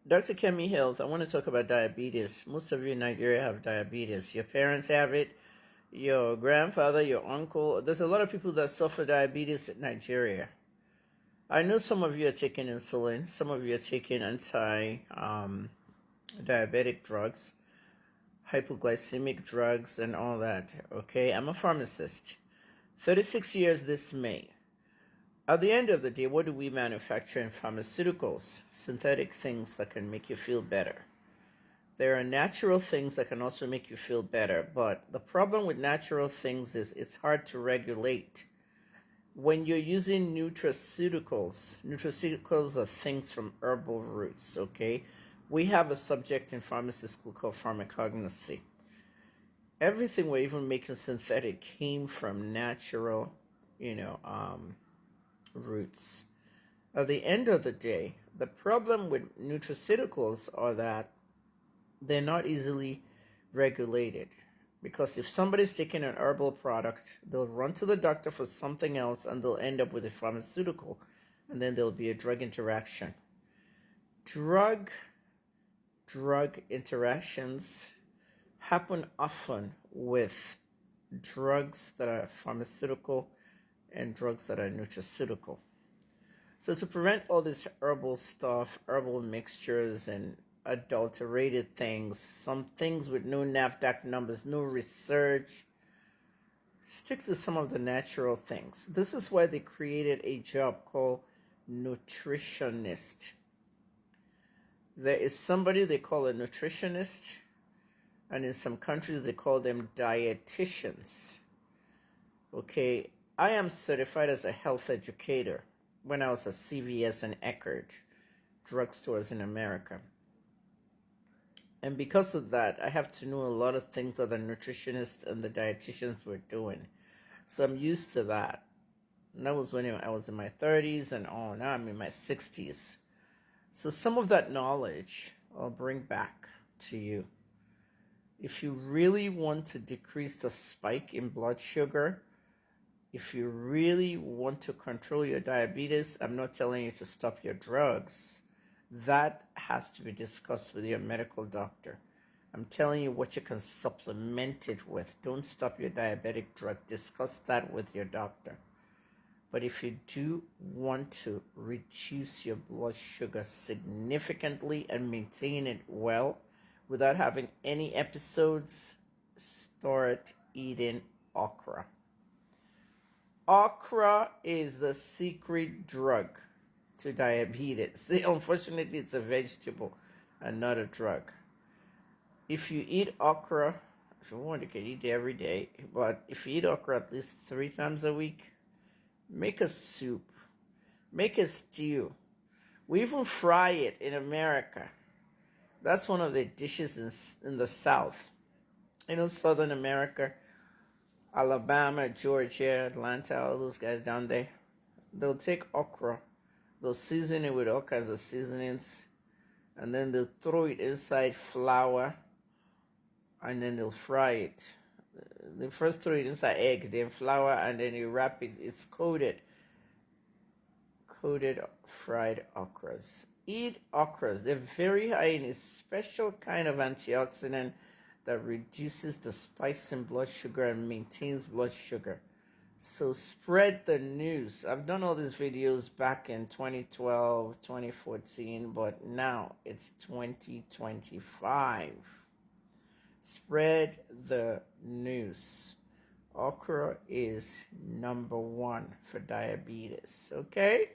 Dr. Kemi Hills, I want to talk about diabetes. Most of you in Nigeria have diabetes. Your parents have it, your grandfather, your uncle. There's a lot of people that suffer diabetes in Nigeria. I know some of you are taking insulin, some of you are taking anti-diabetic drugs, hypoglycemic drugs, and all that. Okay, I'm a pharmacist. 36 years this May. At the end of the day, what do we manufacture in pharmaceuticals? Synthetic things that can make you feel better. There are natural things that can also make you feel better, but the problem with natural things is it's hard to regulate. When you're using nutraceuticals are things from herbal roots, okay? We have a subject in pharmacy school called pharmacognosy. Everything we're even making synthetic came from natural, roots. At the end of the day, the problem with nutraceuticals are that they're not easily regulated. Because if somebody's taking an herbal product, they'll run to the doctor for something else and they'll end up with a pharmaceutical, and then there'll be a drug interaction. Drug interactions happen often with drugs that are pharmaceutical and drugs that are nutraceutical. So to prevent all this herbal stuff, herbal mixtures and adulterated things, some things with no NAFDAC numbers, no research, stick to some of the natural things. This is why they created a job called nutritionist. There is somebody they call a nutritionist, and in some countries they call them dietitians. Okay, I am certified as a health educator when I was at CVS and Eckerd, drugstores in America. And because of that, I have to know a lot of things that the nutritionists and the dietitians were doing. So I'm used to that. And that was when I was in my 30s and all. Now I'm in my 60s. So some of that knowledge I'll bring back to you. If you really want to decrease the spike in blood sugar, if you really want to control your diabetes, I'm not telling you to stop your drugs. That has to be discussed with your medical doctor. I'm telling you what you can supplement it with. Don't stop your diabetic drug. Discuss that with your doctor. But if you do want to reduce your blood sugar significantly and maintain it well without having any episodes, start eating okra. Okra is the secret drug to diabetes. Unfortunately, it's a vegetable and not a drug. If you eat okra, if you want, you can eat it every day. But if you eat okra at least 3 times a week, make a soup, make a stew. We even fry it in America. That's one of the dishes in the South. Southern America, Alabama, Georgia, Atlanta, all those guys down there. They'll take okra, they'll season it with all kinds of seasonings, and then they'll throw it inside flour, and then they'll fry it. They first throw it inside egg, then flour, and then you wrap it. It's coated fried okras. Eat okras. They're very high in a special kind of antioxidant that reduces the spikes in blood sugar and maintains blood sugar. So spread the news. I've done all these videos back in 2012, 2014, but now it's 2025. Spread the news. Okra is number 1 for diabetes, okay?